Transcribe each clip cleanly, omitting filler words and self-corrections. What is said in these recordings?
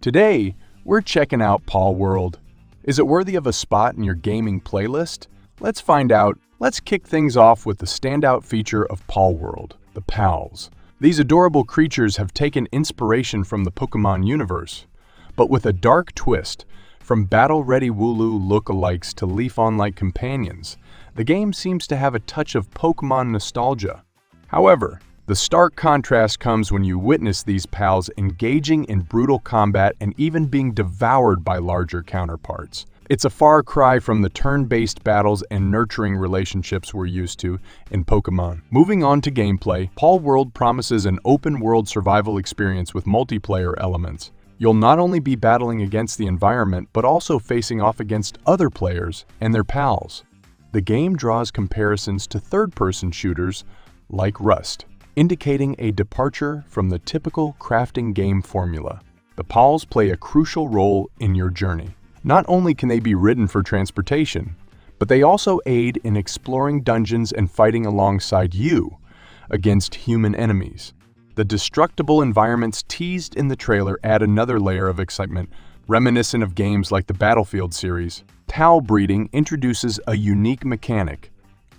Today, we're checking out Palworld. Is it worthy of a spot in your gaming playlist? Let's find out. Let's kick things off with the standout feature of Palworld, the pals. These adorable creatures have taken inspiration from the Pokemon universe, but with a dark twist. From battle-ready Wooloo lookalikes to Leaf-on-like companions, the game seems to have a touch of Pokemon nostalgia. However, the stark contrast comes when you witness these pals engaging in brutal combat and even being devoured by larger counterparts. It's a far cry from the turn-based battles and nurturing relationships we're used to in Pokemon. Moving on to gameplay, Palworld promises an open-world survival experience with multiplayer elements. You'll not only be battling against the environment, but also facing off against other players and their pals. The game draws comparisons to third-person shooters like Rust, indicating a departure from the typical crafting game formula. The pals play a crucial role in your journey. Not only can they be ridden for transportation, but they also aid in exploring dungeons and fighting alongside you against human enemies. The destructible environments teased in the trailer add another layer of excitement, reminiscent of games like the Battlefield series. Pal breeding introduces a unique mechanic,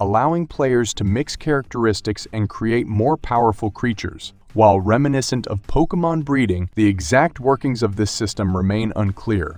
allowing players to mix characteristics and create more powerful creatures. While reminiscent of Pokemon breeding, the exact workings of this system remain unclear.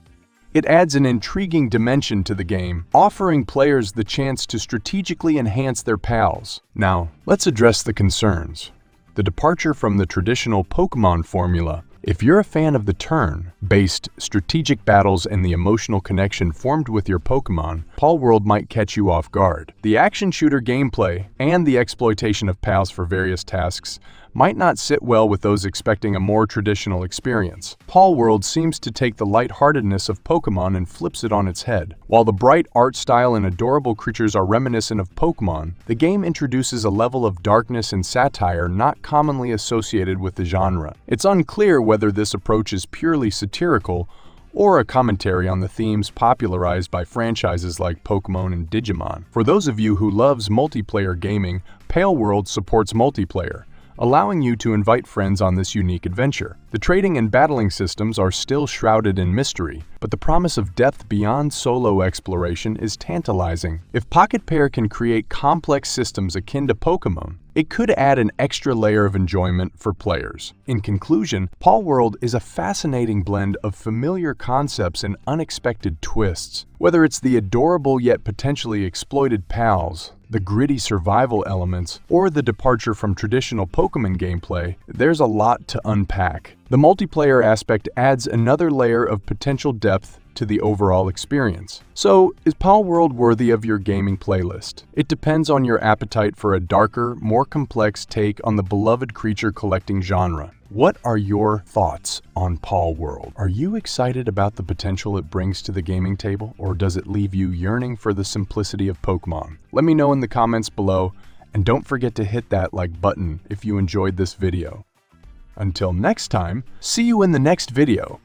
It adds an intriguing dimension to the game, offering players the chance to strategically enhance their pals. Now, let's address the concerns. The departure from the traditional Pokemon formula. If you're a fan of the turn-based strategic battles and the emotional connection formed with your Pokemon, Palworld might catch you off guard. The action shooter gameplay and the exploitation of pals for various tasks might not sit well with those expecting a more traditional experience. Palworld seems to take the lightheartedness of Pokemon and flips it on its head. While the bright art style and adorable creatures are reminiscent of Pokemon, the game introduces a level of darkness and satire not commonly associated with the genre. It's unclear whether this approach is purely satirical or a commentary on the themes popularized by franchises like Pokemon and Digimon. For those of you who loves multiplayer gaming, Palworld supports multiplayer, allowing you to invite friends on this unique adventure. The trading and battling systems are still shrouded in mystery, but the promise of depth beyond solo exploration is tantalizing. If Pocket Pair can create complex systems akin to Pokemon, it could add an extra layer of enjoyment for players. In conclusion, Palworld is a fascinating blend of familiar concepts and unexpected twists. Whether it's the adorable yet potentially exploited pals, the gritty survival elements, or the departure from traditional Pokemon gameplay, there's a lot to unpack. The multiplayer aspect adds another layer of potential depth to the overall experience. So, is Palworld worthy of your gaming playlist? It depends on your appetite for a darker, more complex take on the beloved creature collecting genre. What are your thoughts on Palworld? Are you excited about the potential it brings to the gaming table, or does it leave you yearning for the simplicity of Pokemon? Let me know in the comments below, and don't forget to hit that like button if you enjoyed this video. Until next time, see you in the next video.